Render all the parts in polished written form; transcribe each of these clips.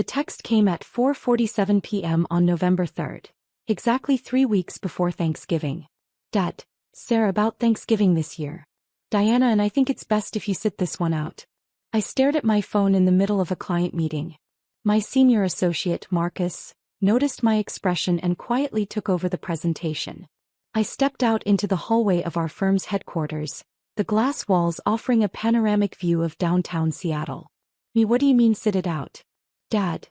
The text came at 4:47 p.m. on November 3rd, exactly 3 weeks before Thanksgiving. Dad, Sarah, about Thanksgiving this year. Diana and I think it's best if you sit this one out. I stared at my phone in the middle of a client meeting. My senior associate, Marcus, noticed my expression and quietly took over the presentation. I stepped out into the hallway of our firm's headquarters, the glass walls offering a panoramic view of downtown Seattle. What do you mean sit it out? Dad,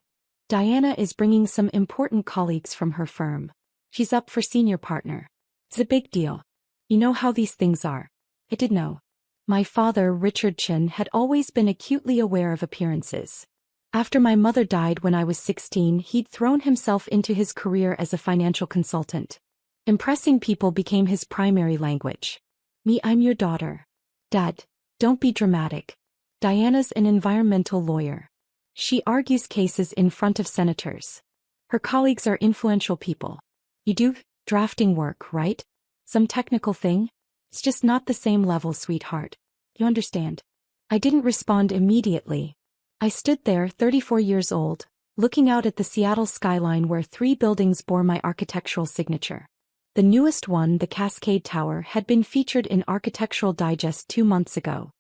Diana is bringing some important colleagues from her firm. She's up for senior partner. It's a big deal. You know how these things are. I did know. My father, Richard Chin, had always been acutely aware of appearances. After my mother died when I was 16, he'd thrown himself into his career as a financial consultant. Impressing people became his primary language. I'm your daughter. Dad, don't be dramatic. Diana's an environmental lawyer. She argues cases in front of senators. Her colleagues are influential people. You do drafting work, right? Some technical thing? It's just not the same level, sweetheart. You understand? I didn't respond immediately. I stood there, 34 years old, looking out at the Seattle skyline where 3 buildings bore my architectural signature. The newest one, the Cascade Tower, had been featured in Architectural Digest 2 months ago.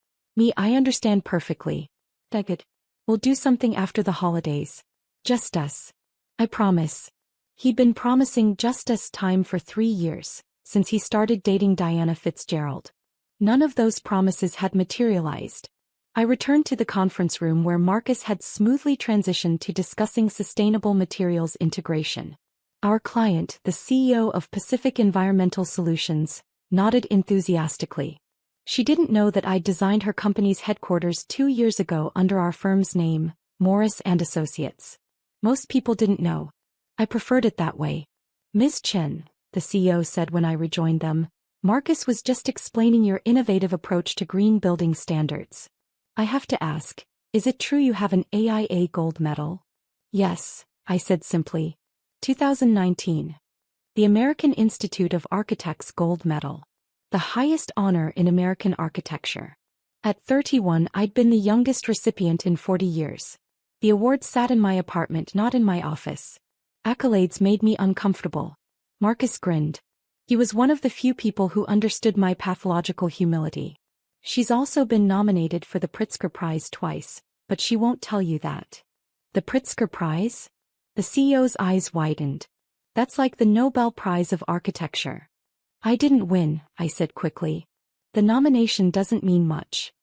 I understand perfectly. Daggett. We'll do something after the holidays. Just us. I promise. He'd been promising just us time for 3 years, since he started dating Diana Fitzgerald. None of those promises had materialized. I returned to the conference room where Marcus had smoothly transitioned to discussing sustainable materials integration. Our client, the CEO of Pacific Environmental Solutions, nodded enthusiastically. She didn't know that I'd designed her company's headquarters 2 years ago under our firm's name, Morris & Associates. Most people didn't know. I preferred it that way. Ms. Chen, the CEO said when I rejoined them, Marcus was just explaining your innovative approach to green building standards. I have to ask, is it true you have an AIA Gold Medal? Yes, I said simply. 2019. The American Institute of Architects Gold Medal. The highest honor in American architecture. At 31, I'd been the youngest recipient in 40 years. The award sat in my apartment, not in my office. Accolades made me uncomfortable. Marcus grinned. He was one of the few people who understood my pathological humility. She's also been nominated for the Pritzker Prize twice, but she won't tell you that. The Pritzker Prize? The CEO's eyes widened. That's like the Nobel Prize of Architecture. I didn't win, I said quickly. The nomination doesn't mean much.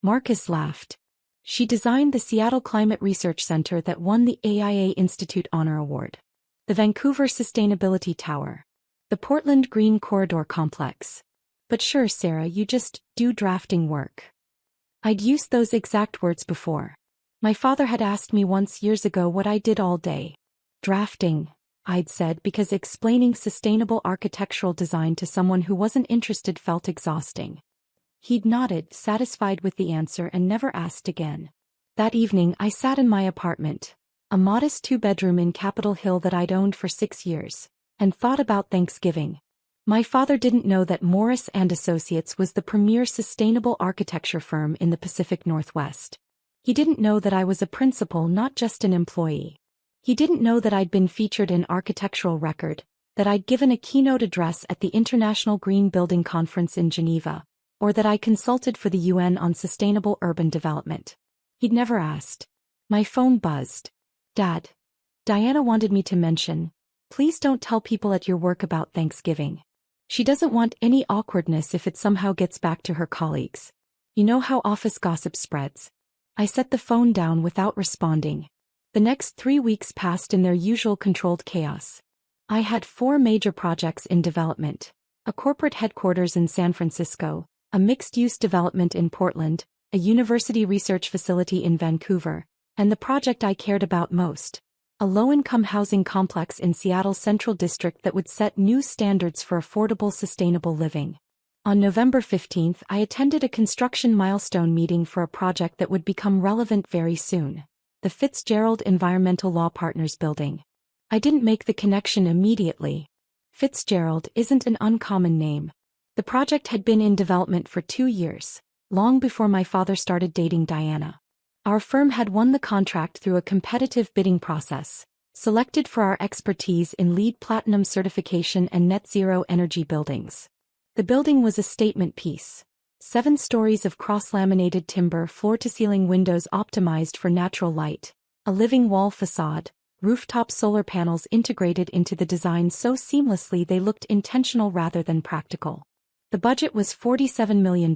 Marcus laughed. She designed the Seattle Climate Research Center that won the AIA Institute Honor Award. The Vancouver Sustainability Tower. The Portland Green Corridor Complex. But sure, Sarah, you just do drafting work. I'd used those exact words before. My father had asked me once years ago what I did all day. Drafting, I'd said, because explaining sustainable architectural design to someone who wasn't interested felt exhausting. He'd nodded, satisfied with the answer, and never asked again. That evening I sat in my apartment, a modest 2-bedroom in Capitol Hill that I'd owned for 6 years, and thought about Thanksgiving. My father didn't know that Morris & Associates was the premier sustainable architecture firm in the Pacific Northwest. He didn't know that I was a principal, not just an employee. He didn't know that I'd been featured in Architectural Record, that I'd given a keynote address at the International Green Building Conference in Geneva, or that I consulted for the UN on sustainable urban development. He'd never asked. My phone buzzed. Dad. Diana wanted me to mention, please don't tell people at your work about Thanksgiving. She doesn't want any awkwardness if it somehow gets back to her colleagues. You know how office gossip spreads. I set the phone down without responding. The next 3 weeks passed in their usual controlled chaos. I had 4 major projects in development: a corporate headquarters in San Francisco, a mixed-use development in Portland, a university research facility in Vancouver, and the project I cared about most, a low-income housing complex in Seattle's Central District that would set new standards for affordable, sustainable living. On November 15th, I attended a construction milestone meeting for a project that would become relevant very soon. The Fitzgerald Environmental Law Partners building. I didn't make the connection immediately. Fitzgerald isn't an uncommon name. The project had been in development for 2 years, long before my father started dating Diana. Our firm had won the contract through a competitive bidding process, selected for our expertise in LEED Platinum certification and net zero energy buildings. The building was a statement piece. 7 stories of cross-laminated timber floor-to-ceiling windows optimized for natural light, a living wall facade, rooftop solar panels integrated into the design so seamlessly they looked intentional rather than practical. The budget was $47 million.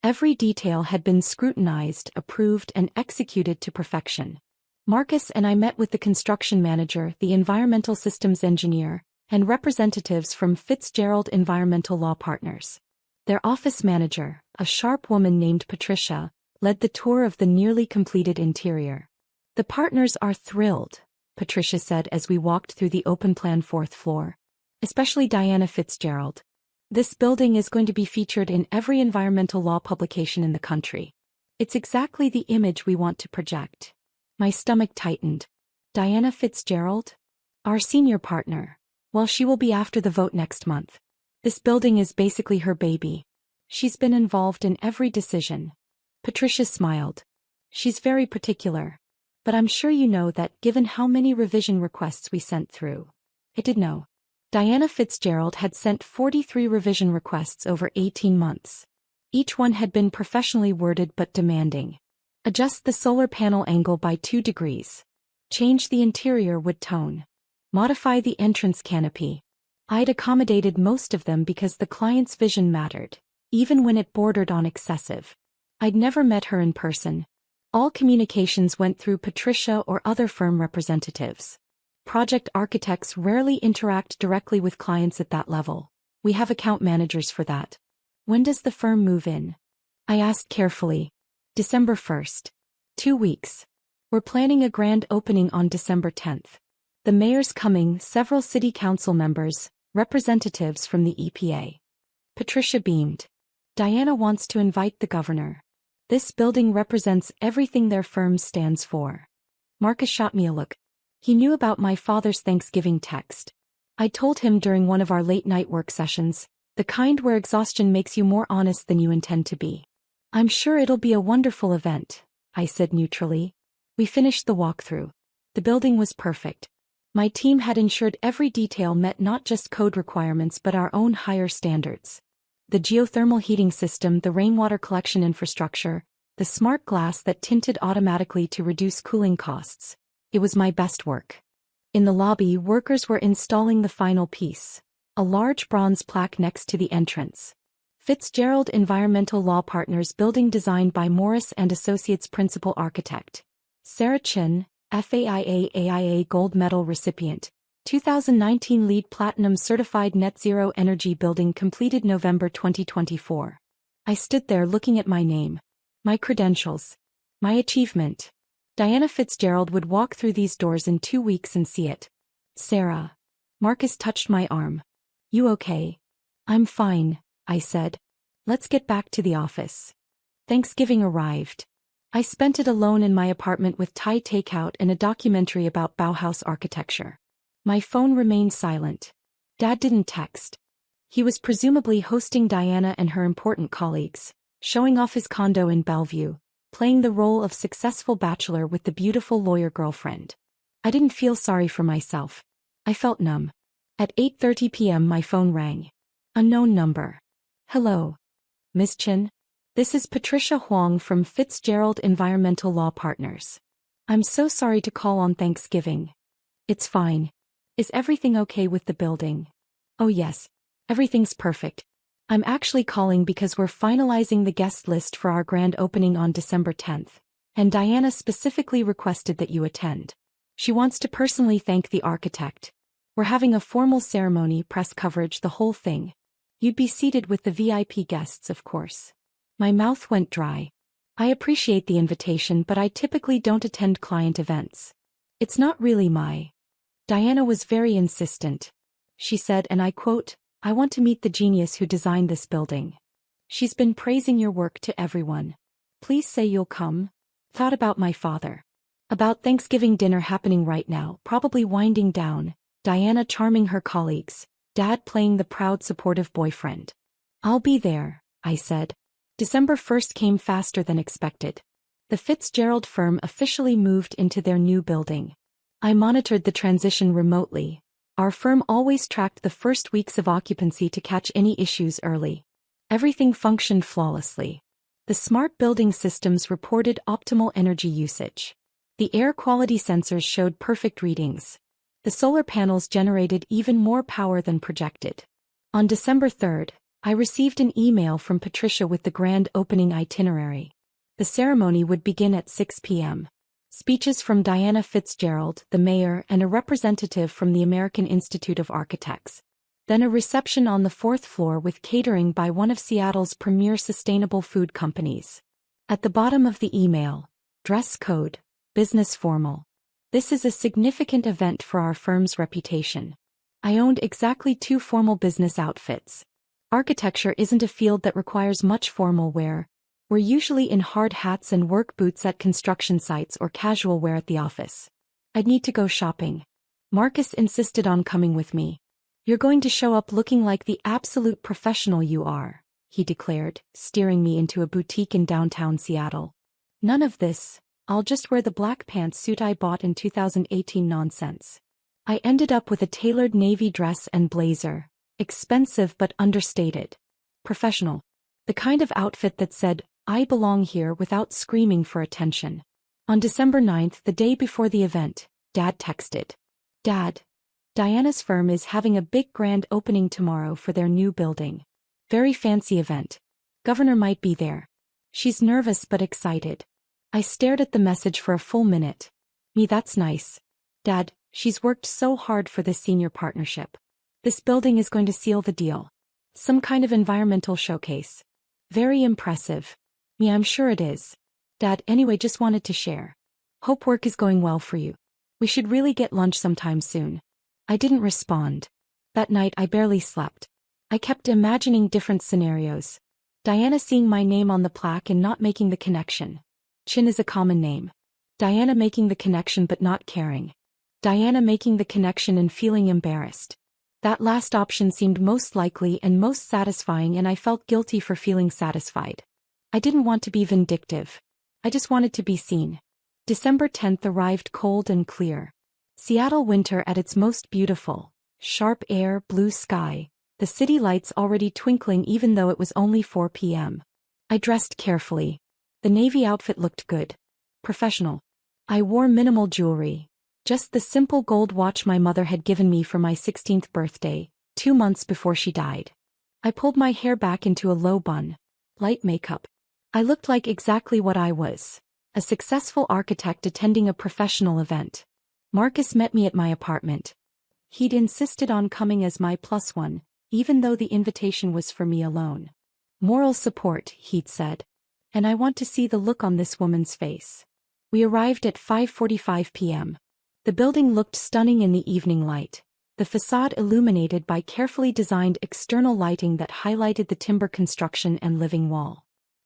Every detail had been scrutinized, approved, and executed to perfection. Marcus and I met with the construction manager, the environmental systems engineer, and representatives from Fitzgerald Environmental Law Partners. Their office manager, a sharp woman named Patricia, led the tour of the nearly completed interior. "The partners are thrilled," Patricia said as we walked through the open-plan 4th floor. "Especially Diana Fitzgerald. This building is going to be featured in every environmental law publication in the country. It's exactly the image we want to project." My stomach tightened. Diana Fitzgerald? Our senior partner. Well, she will be after the vote next month. This building is basically her baby. She's been involved in every decision. Patricia smiled. She's very particular. But I'm sure you know that given how many revision requests we sent through. I did know. Diana Fitzgerald had sent 43 revision requests over 18 months. Each one had been professionally worded but demanding. Adjust the solar panel angle by 2 degrees. Change the interior wood tone. Modify the entrance canopy. I'd accommodated most of them because the client's vision mattered, even when it bordered on excessive. I'd never met her in person. All communications went through Patricia or other firm representatives. Project architects rarely interact directly with clients at that level. We have account managers for that. "When does the firm move in?" I asked carefully. "December 1st. 2 weeks. We're planning a grand opening on December 10th. The mayor's coming, several city council members, representatives from the EPA." Patricia beamed. "Diana wants to invite the governor. This building represents everything their firm stands for." Marcus shot me a look. He knew about my father's Thanksgiving text. I told him during one of our late-night work sessions, the kind where exhaustion makes you more honest than you intend to be. "I'm sure it'll be a wonderful event," I said neutrally. We finished the walkthrough. The building was perfect. My team had ensured every detail met not just code requirements but our own higher standards. The geothermal heating system, the rainwater collection infrastructure, the smart glass that tinted automatically to reduce cooling costs. It was my best work. In the lobby, workers were installing the final piece, a large bronze plaque next to the entrance. Fitzgerald Environmental Law Partners, building designed by Morris and Associates principal architect Sarah Chin, FAIA AIA Gold Medal recipient, 2019 LEED Platinum certified net zero energy building, completed November 2024. I stood there looking at my name, my credentials, my achievement. Diana Fitzgerald would walk through these doors in 2 weeks and see it. "Sarah." Marcus touched my arm. "You okay?" "I'm fine," I said. "Let's get back to the office." Thanksgiving arrived. I spent it alone in my apartment with Thai takeout and a documentary about Bauhaus architecture. My phone remained silent. Dad didn't text. He was presumably hosting Diana and her important colleagues, showing off his condo in Bellevue, playing the role of successful bachelor with the beautiful lawyer girlfriend. I didn't feel sorry for myself. I felt numb. At 8:30 p.m. my phone rang. Unknown number. "Hello. Ms. Chin? This is Patricia Huang from Fitzgerald Environmental Law Partners. I'm so sorry to call on Thanksgiving." "It's fine. Is everything okay with the building?" "Oh yes. Everything's perfect. I'm actually calling because we're finalizing the guest list for our grand opening on December 10th, and Diana specifically requested that you attend. She wants to personally thank the architect. We're having a formal ceremony, press coverage, the whole thing. You'd be seated with the VIP guests, of course." My mouth went dry. I appreciate the invitation, but I typically don't attend client events. It's not really my. Diana was very insistent. She said, and I quote, "I want to meet the genius who designed this building. She's been praising your work to everyone. Please say you'll come." Thought about my father. About Thanksgiving dinner happening right now, probably winding down, Diana charming her colleagues, Dad playing the proud supportive boyfriend. "I'll be there," I said. December 1st came faster than expected. The Fitzgerald firm officially moved into their new building. I monitored the transition remotely. Our firm always tracked the first weeks of occupancy to catch any issues early. Everything functioned flawlessly. The smart building systems reported optimal energy usage. The air quality sensors showed perfect readings. The solar panels generated even more power than projected. On December 3rd, I received an email from Patricia with the grand opening itinerary. The ceremony would begin at 6 p.m. Speeches from Diana Fitzgerald, the mayor, and a representative from the American Institute of Architects. Then a reception on the 4th floor with catering by one of Seattle's premier sustainable food companies. At the bottom of the email, dress code, business formal. This is a significant event for our firm's reputation. I owned exactly 2 formal business outfits. Architecture isn't a field that requires much formal wear. We're usually in hard hats and work boots at construction sites or casual wear at the office. I'd need to go shopping. Marcus insisted on coming with me. You're going to show up looking like the absolute professional you are, he declared, steering me into a boutique in downtown Seattle. None of this, I'll just wear the black pantsuit I bought in 2018 nonsense. I ended up with a tailored navy dress and blazer, expensive but understated. Professional. The kind of outfit that said, I belong here without screaming for attention. On December 9th, the day before the event, Dad texted. Dad, Diana's firm is having a big grand opening tomorrow for their new building. Very fancy event. Governor might be there. She's nervous but excited. I stared at the message for a full minute. Me, that's nice. Dad, she's worked so hard for this senior partnership. This building is going to seal the deal. Some kind of environmental showcase. Very impressive. Me, I'm sure it is. Dad, anyway, just wanted to share. Hope work is going well for you. We should really get lunch sometime soon. I didn't respond. That night I barely slept. I kept imagining different scenarios. Diana seeing my name on the plaque and not making the connection. Chin is a common name. Diana making the connection but not caring. Diana making the connection and feeling embarrassed. That last option seemed most likely and most satisfying, and I felt guilty for feeling satisfied. I didn't want to be vindictive. I just wanted to be seen. December 10th arrived cold and clear. Seattle winter at its most beautiful. Sharp air, blue sky. The city lights already twinkling even though it was only 4 p.m. I dressed carefully. The navy outfit looked good. Professional. I wore minimal jewelry. Just the simple gold watch my mother had given me for my 16th birthday, 2 months before she died. I pulled my hair back into a low bun. Light makeup. I looked like exactly what I was. A successful architect attending a professional event. Marcus met me at my apartment. He'd insisted on coming as my +1, even though the invitation was for me alone. Moral support, he'd said. And I want to see the look on this woman's face. We arrived at 5:45 p.m. The building looked stunning in the evening light. The facade illuminated by carefully designed external lighting that highlighted the timber construction and living wall.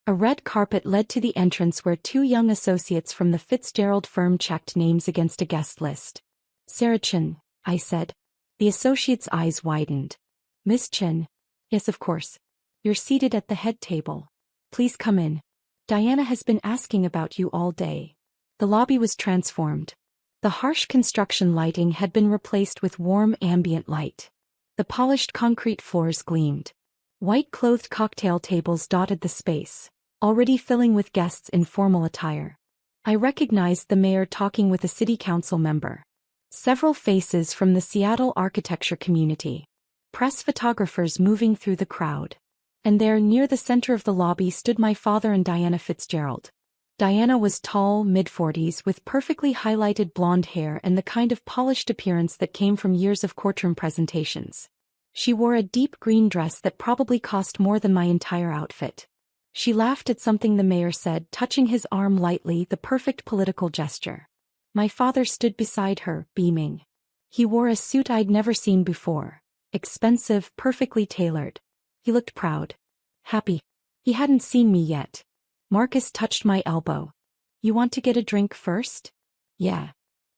A red carpet led to the entrance where 2 young associates from the Fitzgerald firm checked names against a guest list. Sarah Chin, I said. The associate's eyes widened. Miss Chin? Yes, of course. You're seated at the head table. Please come in. Diana has been asking about you all day. The lobby was transformed. The harsh construction lighting had been replaced with warm ambient light. The polished concrete floors gleamed. White-clothed cocktail tables dotted the space, already filling with guests in formal attire. I recognized the mayor talking with a city council member. Several faces from the Seattle architecture community. Press photographers moving through the crowd. And there, near the center of the lobby, stood my father and Diana Fitzgerald. Diana was tall, mid-40s, with perfectly highlighted blonde hair and the kind of polished appearance that came from years of courtroom presentations. She wore a deep green dress that probably cost more than my entire outfit. She laughed at something the mayor said, touching his arm lightly, the perfect political gesture. My father stood beside her, beaming. He wore a suit I'd never seen before. Expensive, perfectly tailored. He looked proud. Happy. He hadn't seen me yet. Marcus touched my elbow. You want to get a drink first? Yeah.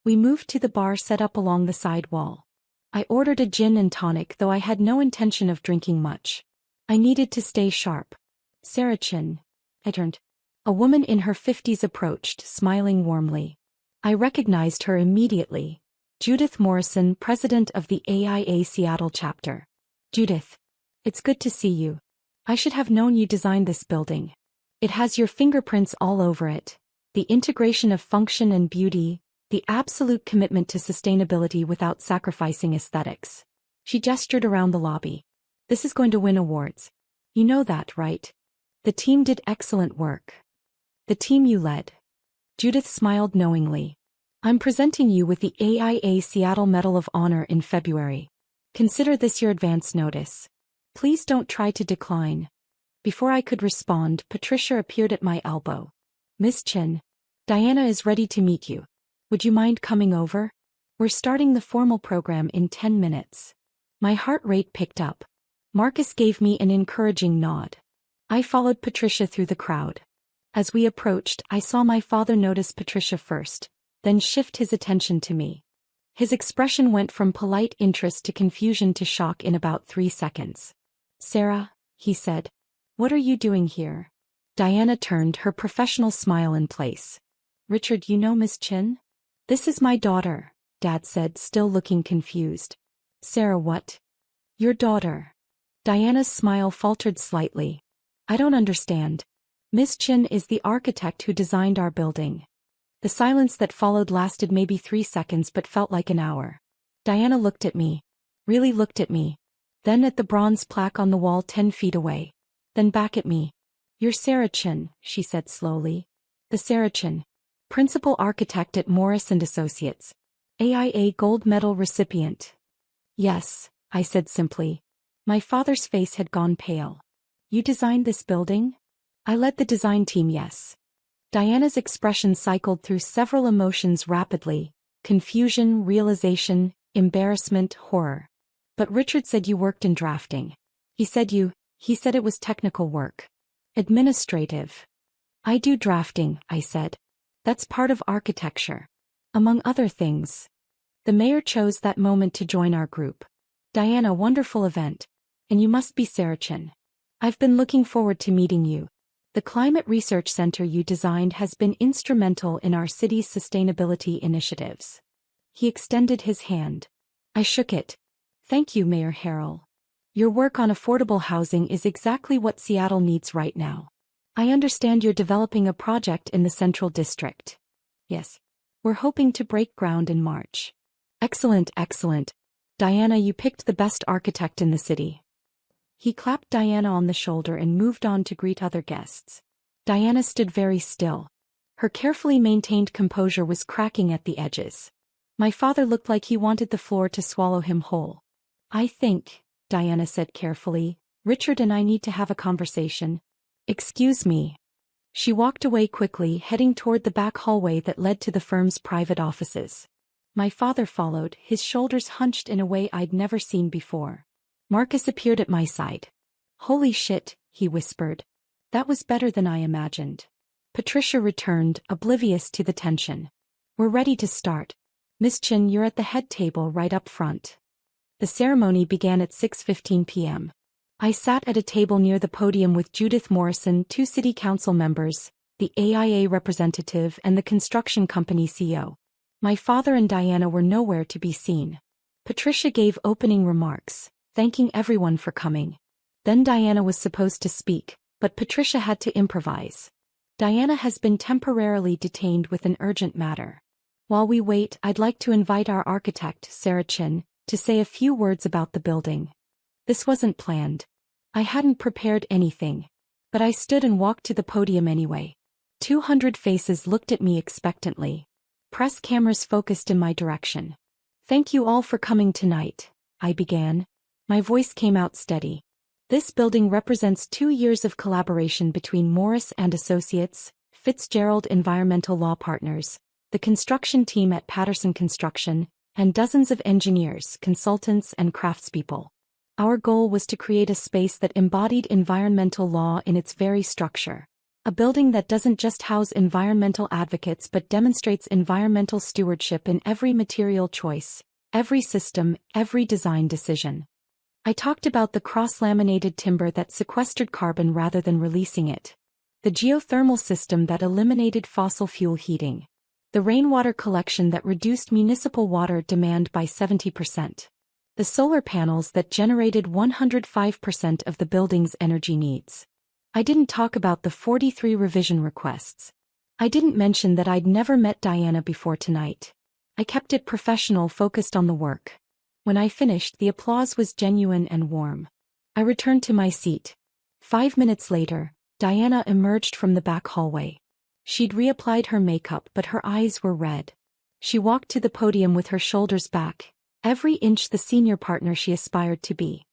We moved to the bar set up along the side wall. I ordered a gin and tonic, though I had no intention of drinking much. I needed to stay sharp. Sarah Chin. I turned. A woman in her 50s approached, smiling warmly. I recognized her immediately. Judith Morrison, president of the AIA Seattle chapter. Judith. It's good to see you. I should have known you designed this building. It has your fingerprints all over it. The integration of function and beauty, the absolute commitment to sustainability without sacrificing aesthetics. She gestured around the lobby. This is going to win awards. You know that, right? The team did excellent work. The team you led. Judith smiled knowingly. I'm presenting you with the AIA Seattle Medal of Honor in February. Consider this your advance notice. Please don't try to decline. Before I could respond, Patricia appeared at my elbow. Miss Chin. Diana is ready to meet you. Would you mind coming over? We're starting the formal program in 10 minutes. My heart rate picked up. Marcus gave me an encouraging nod. I followed Patricia through the crowd. As we approached, I saw my father notice Patricia first, then shift his attention to me. His expression went from polite interest to confusion to shock in about 3 seconds. Sarah, he said. What are you doing here? Diana turned, her professional smile in place. Richard, you know Miss Chin? This is my daughter, Dad said, still looking confused. Sarah, what? Your daughter. Diana's smile faltered slightly. I don't understand. Miss Chin is the architect who designed our building. The silence that followed lasted maybe 3 seconds but felt like an hour. Diana looked at me. Really looked at me. Then at the bronze plaque on the wall 10 feet away. Then back at me. You're Sarah Chin, she said slowly. The Sarah Chin. Principal architect at Morris & Associates. AIA Gold Medal recipient. Yes, I said simply. My father's face had gone pale. You designed this building? I led the design team, yes. Diana's expression cycled through several emotions rapidly. Confusion, realization, embarrassment, horror. But Richard said you worked in drafting. He said it was technical work. Administrative. I do drafting, I said. That's part of architecture. Among other things. The mayor chose that moment to join our group. Diana, wonderful event. And you must be Sarah Chin. I've been looking forward to meeting you. The Climate Research Center you designed has been instrumental in our city's sustainability initiatives. He extended his hand. I shook it. Thank you, Mayor Harrell. Your work on affordable housing is exactly what Seattle needs right now. I understand you're developing a project in the Central District. Yes. We're hoping to break ground in March. Excellent, excellent. Diana, you picked the best architect in the city. He clapped Diana on the shoulder and moved on to greet other guests. Diana stood very still. Her carefully maintained composure was cracking at the edges. My father looked like he wanted the floor to swallow him whole. I think, Diana said carefully, Richard and I need to have a conversation. Excuse me. She walked away quickly, heading toward the back hallway that led to the firm's private offices. My father followed, his shoulders hunched in a way I'd never seen before. Marcus appeared at my side. Holy shit, he whispered. That was better than I imagined. Patricia returned, oblivious to the tension. We're ready to start. Miss Chin, you're at the head table right up front. The ceremony began at 6:15 p.m. I sat at a table near the podium with Judith Morrison, 2 city council members, the AIA representative and the construction company CEO. My father and Diana were nowhere to be seen. Patricia gave opening remarks, thanking everyone for coming. Then Diana was supposed to speak, but Patricia had to improvise. Diana has been temporarily detained with an urgent matter. While we wait, I'd like to invite our architect, Sarah Chin, to say a few words about the building. This wasn't planned. I hadn't prepared anything. But I stood and walked to the podium anyway. 200 faces looked at me expectantly. Press cameras focused in my direction. Thank you all for coming tonight, I began. My voice came out steady. This building represents 2 years of collaboration between Morris & Associates, Fitzgerald Environmental Law Partners, the construction team at Patterson Construction, and dozens of engineers, consultants, and craftspeople. Our goal was to create a space that embodied environmental law in its very structure. A building that doesn't just house environmental advocates but demonstrates environmental stewardship in every material choice, every system, every design decision. I talked about the cross-laminated timber that sequestered carbon rather than releasing it. The geothermal system that eliminated fossil fuel heating. The rainwater collection that reduced municipal water demand by 70%. The solar panels that generated 105% of the building's energy needs. I didn't talk about the 43 revision requests. I didn't mention that I'd never met Diana before tonight. I kept it professional, focused on the work. When I finished, the applause was genuine and warm. I returned to my seat. 5 minutes later, Diana emerged from the back hallway. She'd reapplied her makeup, but her eyes were red. She walked to the podium with her shoulders back, every inch the senior partner she aspired to be.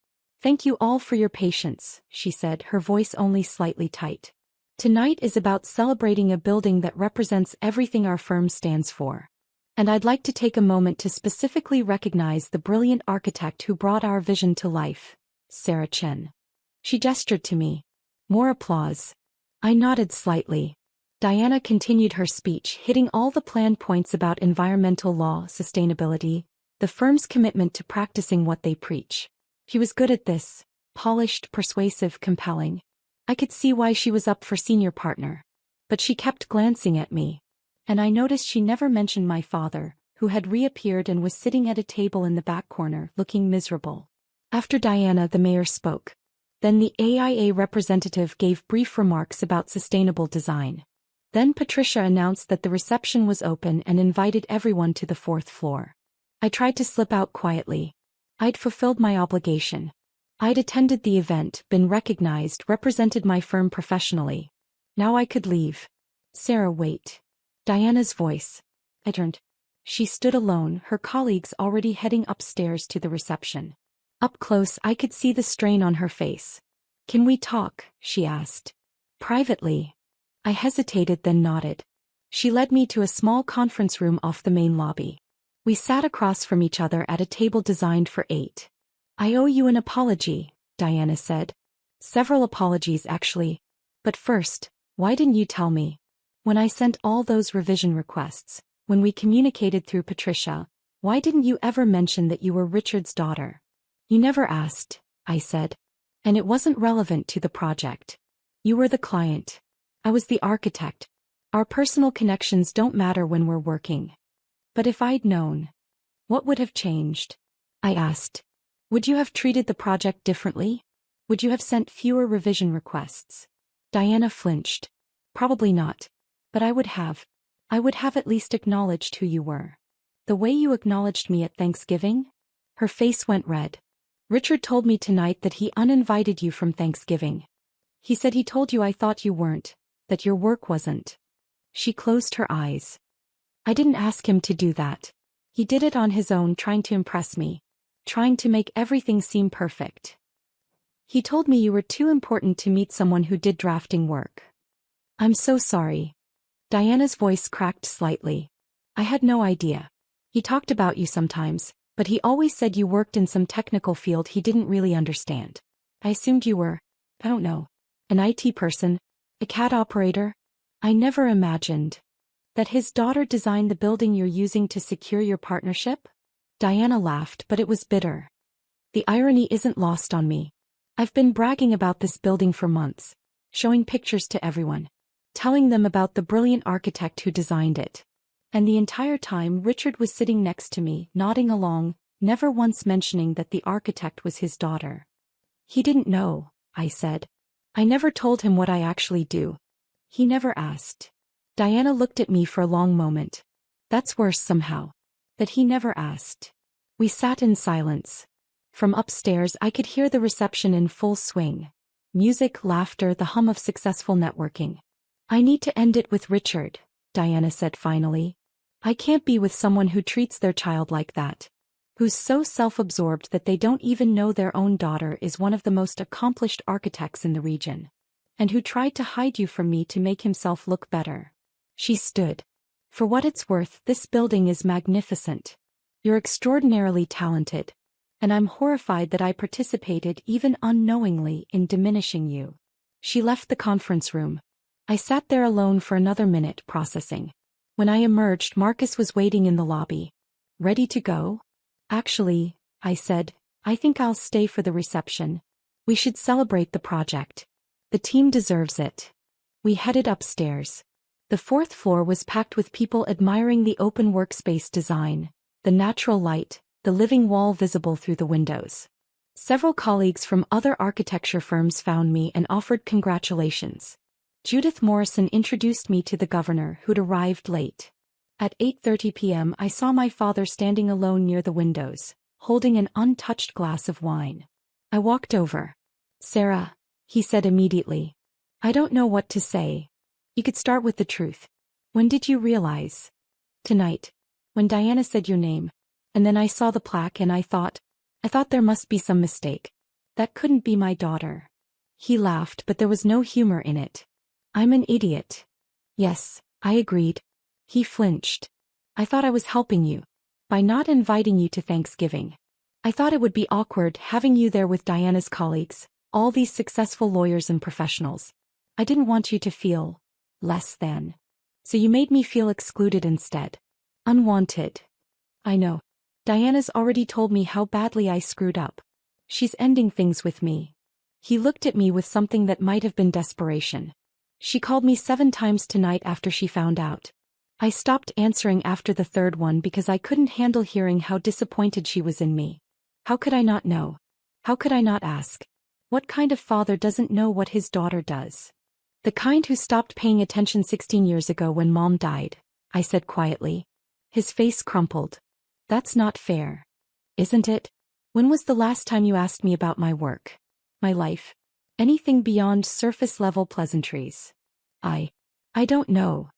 "Thank you all for your patience," she said, her voice only slightly tight. "Tonight is about celebrating a building that represents everything our firm stands for. And I'd like to take a moment to specifically recognize the brilliant architect who brought our vision to life, Sarah Chen." She gestured to me. More applause. I nodded slightly. Diana continued her speech, hitting all the planned points about environmental law, sustainability, the firm's commitment to practicing what they preach. She was good at this, polished, persuasive, compelling. I could see why she was up for senior partner. But she kept glancing at me. And I noticed she never mentioned my father, who had reappeared and was sitting at a table in the back corner, looking miserable. After Diana, the mayor spoke. Then the AIA representative gave brief remarks about sustainable design. Then Patricia announced that the reception was open and invited everyone to the 4th floor. I tried to slip out quietly. I'd fulfilled my obligation. I'd attended the event, been recognized, represented my firm professionally. Now I could leave. "Sarah, wait." Diana's voice. I turned. She stood alone, her colleagues already heading upstairs to the reception. Up close, I could see the strain on her face. "Can we talk?" she asked. "Privately." I hesitated, then nodded. She led me to a small conference room off the main lobby. We sat across from each other at a table designed for 8. "I owe you an apology," Diana said. "Several apologies, actually. But first, why didn't you tell me? When I sent all those revision requests, when we communicated through Patricia, why didn't you ever mention that you were Richard's daughter?" "You never asked," I said. "And it wasn't relevant to the project. You were the client. I was the architect. Our personal connections don't matter when we're working." "But if I'd known, what would have changed?" I asked. "Would you have treated the project differently? Would you have sent fewer revision requests?" Diana flinched. "Probably not. But I would have. I would have at least acknowledged who you were. The way you acknowledged me at Thanksgiving?" Her face went red. "Richard told me tonight that he uninvited you from Thanksgiving. He said he told you I thought you weren't, that your work wasn't." She closed her eyes. "I didn't ask him to do that. He did it on his own, trying to impress me. Trying to make everything seem perfect. He told me you were too important to meet someone who did drafting work." "I'm so sorry." Diana's voice cracked slightly. "I had no idea. He talked about you sometimes, but he always said you worked in some technical field he didn't really understand. I assumed you were, I don't know, an IT person, a CAD operator. I never imagined that his daughter designed the building you're using to secure your partnership." Diana laughed, but it was bitter. "The irony isn't lost on me. I've been bragging about this building for months, showing pictures to everyone, telling them about the brilliant architect who designed it. And the entire time Richard was sitting next to me, nodding along, never once mentioning that the architect was his daughter." "He didn't know," I said. "I never told him what I actually do. He never asked." Diana looked at me for a long moment. "That's worse somehow. That he never asked." We sat in silence. From upstairs I could hear the reception in full swing. Music, laughter, the hum of successful networking. "I need to end it with Richard," Diana said finally. "I can't be with someone who treats their child like that. Who's so self-absorbed that they don't even know their own daughter is one of the most accomplished architects in the region. And who tried to hide you from me to make himself look better." She stood. "For what it's worth, this building is magnificent. You're extraordinarily talented. And I'm horrified that I participated, even unknowingly, in diminishing you." She left the conference room. I sat there alone for another minute, processing. When I emerged, Marcus was waiting in the lobby. "Ready to go?" "Actually," I said, "I think I'll stay for the reception. We should celebrate the project. The team deserves it." We headed upstairs. The fourth floor was packed with people admiring the open workspace design, the natural light, the living wall visible through the windows. Several colleagues from other architecture firms found me and offered congratulations. Judith Morrison introduced me to the governor, who'd arrived late. At 8:30 p.m. I saw my father standing alone near the windows, holding an untouched glass of wine. I walked over. "Sarah," he said immediately. "I don't know what to say. You could start with the truth. When did you realize?" "Tonight. When Diana said your name. And then I saw the plaque and I thought there must be some mistake. That couldn't be my daughter." He laughed, but there was no humor in it. "I'm an idiot." "Yes," I agreed. He flinched. "I thought I was helping you by not inviting you to Thanksgiving. I thought it would be awkward having you there with Diana's colleagues, all these successful lawyers and professionals. I didn't want you to feel less than. So you made me feel excluded instead. Unwanted. I know. Diana's already told me how badly I screwed up. She's ending things with me." He looked at me with something that might have been desperation. "She called me 7 times tonight after she found out." I stopped answering after the third one because I couldn't handle hearing how disappointed she was in me. How could I not know? How could I not ask? What kind of father doesn't know what his daughter does? "The kind who stopped paying attention 16 years ago when Mom died," I said quietly. His face crumpled. "That's not fair. Isn't it? When was the last time you asked me about my work? My life? Anything beyond surface-level pleasantries?" I don't know.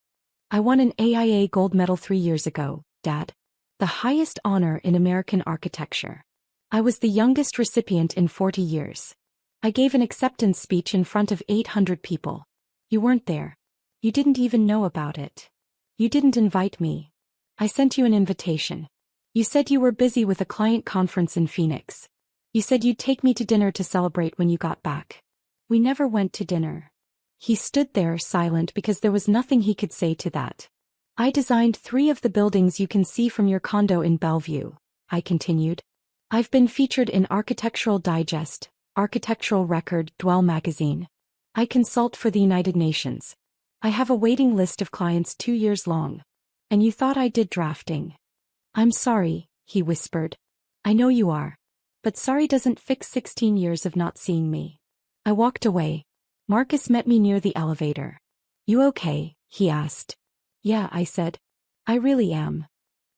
I won an AIA gold medal 3 years ago, Dad. The highest honor in American architecture. I was the youngest recipient in 40 years. I gave an acceptance speech in front of 800 people. You weren't there. You didn't even know about it. You didn't invite me. I sent you an invitation. You said you were busy with a client conference in Phoenix. You said you'd take me to dinner to celebrate when you got back. We never went to dinner." He stood there silent because there was nothing he could say to that. "I designed 3 of the buildings you can see from your condo in Bellevue," I continued. "I've been featured in Architectural Digest, Architectural Record, Dwell magazine. I consult for the United Nations. I have a waiting list of clients 2 years long. And you thought I did drafting." "I'm sorry," he whispered. "I know you are. But sorry doesn't fix 16 years of not seeing me." I walked away. Marcus met me near the elevator. "You okay?" he asked. "Yeah," I said. "I really am."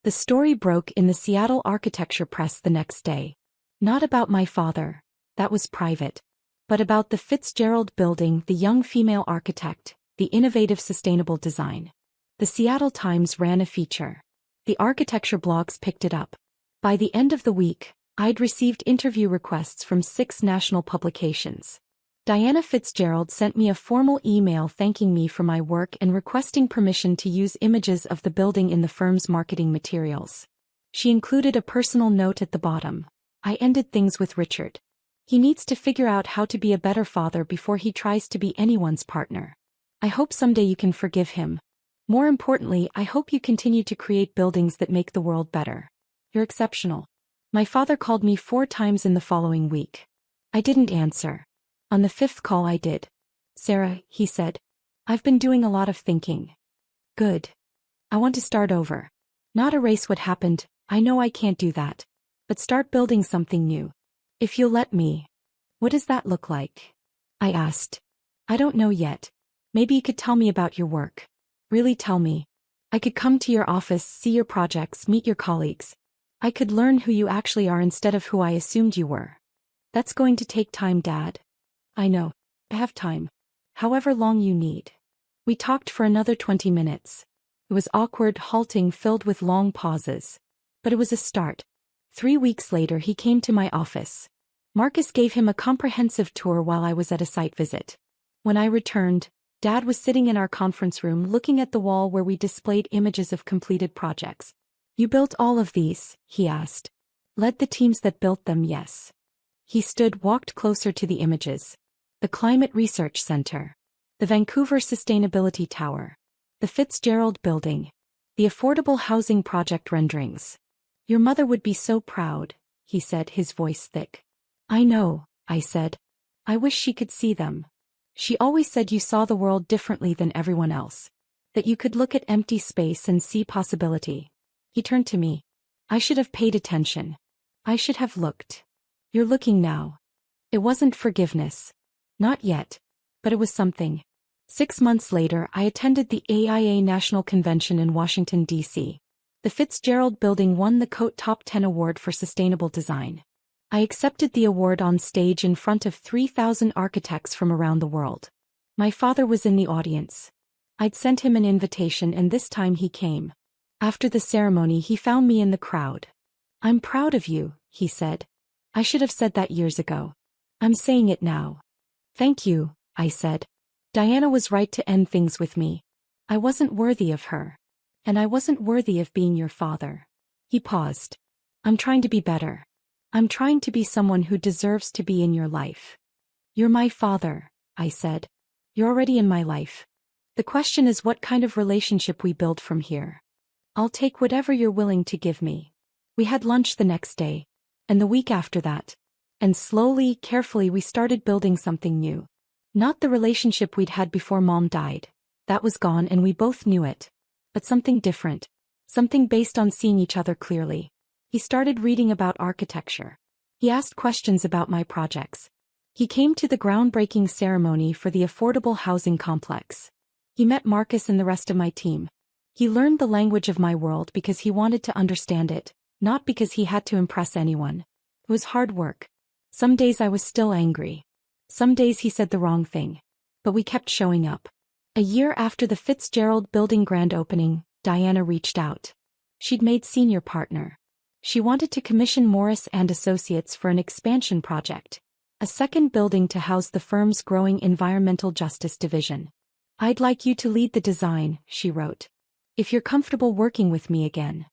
The story broke in the Seattle Architecture Press the next day. Not about my father. That was private. But about the Fitzgerald Building, the young female architect, the innovative sustainable design. The Seattle Times ran a feature. The architecture blogs picked it up. By the end of the week, I'd received interview requests from 6 national publications. Diana Fitzgerald sent me a formal email thanking me for my work and requesting permission to use images of the building in the firm's marketing materials. She included a personal note at the bottom. "I ended things with Richard. He needs to figure out how to be a better father before he tries to be anyone's partner. I hope someday you can forgive him. More importantly, I hope you continue to create buildings that make the world better. You're exceptional." My father called me 4 times in the following week. I didn't answer. On the 5th call I did. "Sarah," he said. "I've been doing a lot of thinking." "Good. I want to start over. Not erase what happened, I know I can't do that. But start building something new. If you'll let me." "What does that look like?" I asked. "I don't know yet. Maybe you could tell me about your work. Really tell me. I could come to your office, see your projects, meet your colleagues. I could learn who you actually are instead of who I assumed you were." "That's going to take time, Dad." "I know. I have time. However long you need." We talked for another 20 minutes. It was awkward, halting, filled with long pauses. But it was a start. 3 weeks later he came to my office. Marcus gave him a comprehensive tour while I was at a site visit. When I returned, Dad was sitting in our conference room looking at the wall where we displayed images of completed projects. "You built all of these?" he asked. "Led the teams that built them, yes." He walked closer to the images. The Climate Research Center. The Vancouver Sustainability Tower. The Fitzgerald Building. The Affordable Housing Project renderings. "Your mother would be so proud," he said, his voice thick. "I know," I said. "I wish she could see them." She always said you saw the world differently than everyone else. That you could look at empty space and see possibility. He turned to me. I should have paid attention. I should have looked. You're looking now. It wasn't forgiveness. Not yet. But it was something. 6 months later, I attended the AIA National Convention in Washington, D.C. The Fitzgerald Building won the Cote Top 10 Award for Sustainable Design. I accepted the award on stage in front of 3,000 architects from around the world. My father was in the audience. I'd sent him an invitation and this time he came. After the ceremony, he found me in the crowd. "I'm proud of you," he said. "I should have said that years ago. I'm saying it now." "Thank you," I said. Diana was right to end things with me. I wasn't worthy of her. And I wasn't worthy of being your father. He paused. "I'm trying to be better. I'm trying to be someone who deserves to be in your life." "You're my father," I said. "You're already in my life. The question is what kind of relationship we build from here. I'll take whatever you're willing to give me." We had lunch the next day. And the week after that. And slowly, carefully we started building something new. Not the relationship we'd had before Mom died. That was gone and we both knew it. But something different. Something based on seeing each other clearly. He started reading about architecture. He asked questions about my projects. He came to the groundbreaking ceremony for the affordable housing complex. He met Marcus and the rest of my team. He learned the language of my world because he wanted to understand it, not because he had to impress anyone. It was hard work. Some days I was still angry. Some days he said the wrong thing. But we kept showing up. A year after the Fitzgerald Building grand opening, Diana reached out. She'd made senior partner. She wanted to commission Morris and Associates for an expansion project. A second building to house the firm's growing environmental justice division. "I'd like you to lead the design," she wrote. "If you're comfortable working with me again."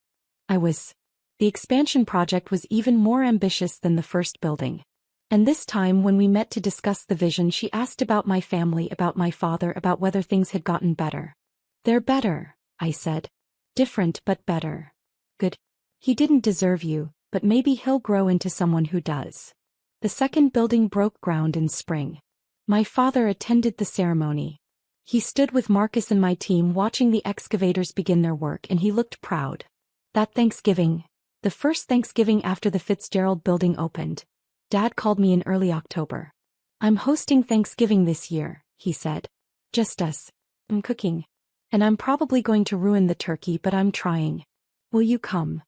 I was. The expansion project was even more ambitious than the first building. And this time when we met to discuss the vision, she asked about my family, about my father, about whether things had gotten better. "They're better," I said. "Different but better." "Good. He didn't deserve you, but maybe he'll grow into someone who does." The second building broke ground in spring. My father attended the ceremony. He stood with Marcus and my team watching the excavators begin their work and he looked proud. That Thanksgiving, the first Thanksgiving after the Fitzgerald Building opened, Dad called me in early October. "I'm hosting Thanksgiving this year," he said. "Just us. I'm cooking. And I'm probably going to ruin the turkey, but I'm trying. Will you come?"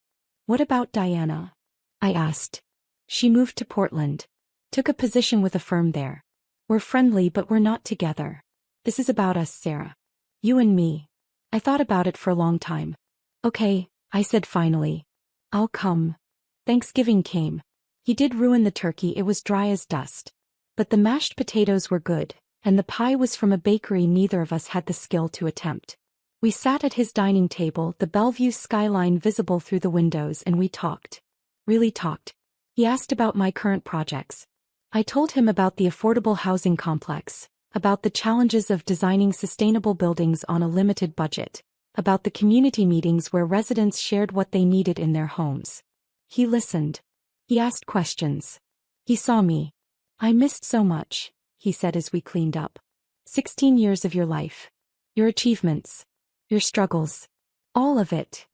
"What about Diana?" I asked. "She moved to Portland. Took a position with a firm there. We're friendly but we're not together. This is about us, Sarah. You and me." I thought about it for a long time. "Okay," I said finally. "I'll come." Thanksgiving came. He did ruin the turkey, it was dry as dust. But the mashed potatoes were good, and the pie was from a bakery neither of us had the skill to attempt. We sat at his dining table, the Bellevue skyline visible through the windows, and we talked. Really talked. He asked about my current projects. I told him about the affordable housing complex, about the challenges of designing sustainable buildings on a limited budget, about the community meetings where residents shared what they needed in their homes. He listened. He asked questions. He saw me. "I missed so much," he said as we cleaned up. 16 years of your life. Your achievements. Your struggles. All of it.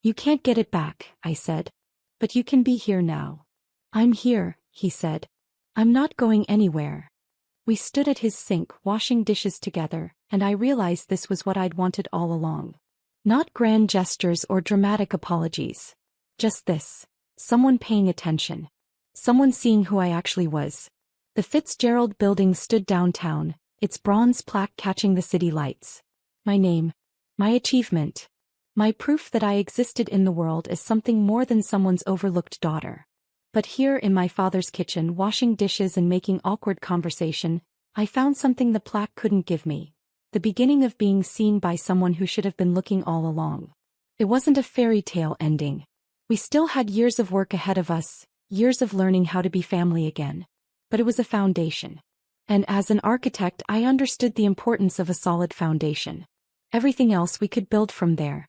You can't get it back," I said. "But you can be here now." "I'm here," he said. "I'm not going anywhere." We stood at his sink washing dishes together, and I realized this was what I'd wanted all along. Not grand gestures or dramatic apologies. Just this. Someone paying attention. Someone seeing who I actually was. The Fitzgerald Building stood downtown, its bronze plaque catching the city lights. My name. My achievement. My proof that I existed in the world as something more than someone's overlooked daughter. But here in my father's kitchen washing dishes and making awkward conversation, I found something the plaque couldn't give me. The beginning of being seen by someone who should have been looking all along. It wasn't a fairy tale ending. We still had years of work ahead of us, years of learning how to be family again. But it was a foundation. And as an architect, I understood the importance of a solid foundation. Everything else we could build from there.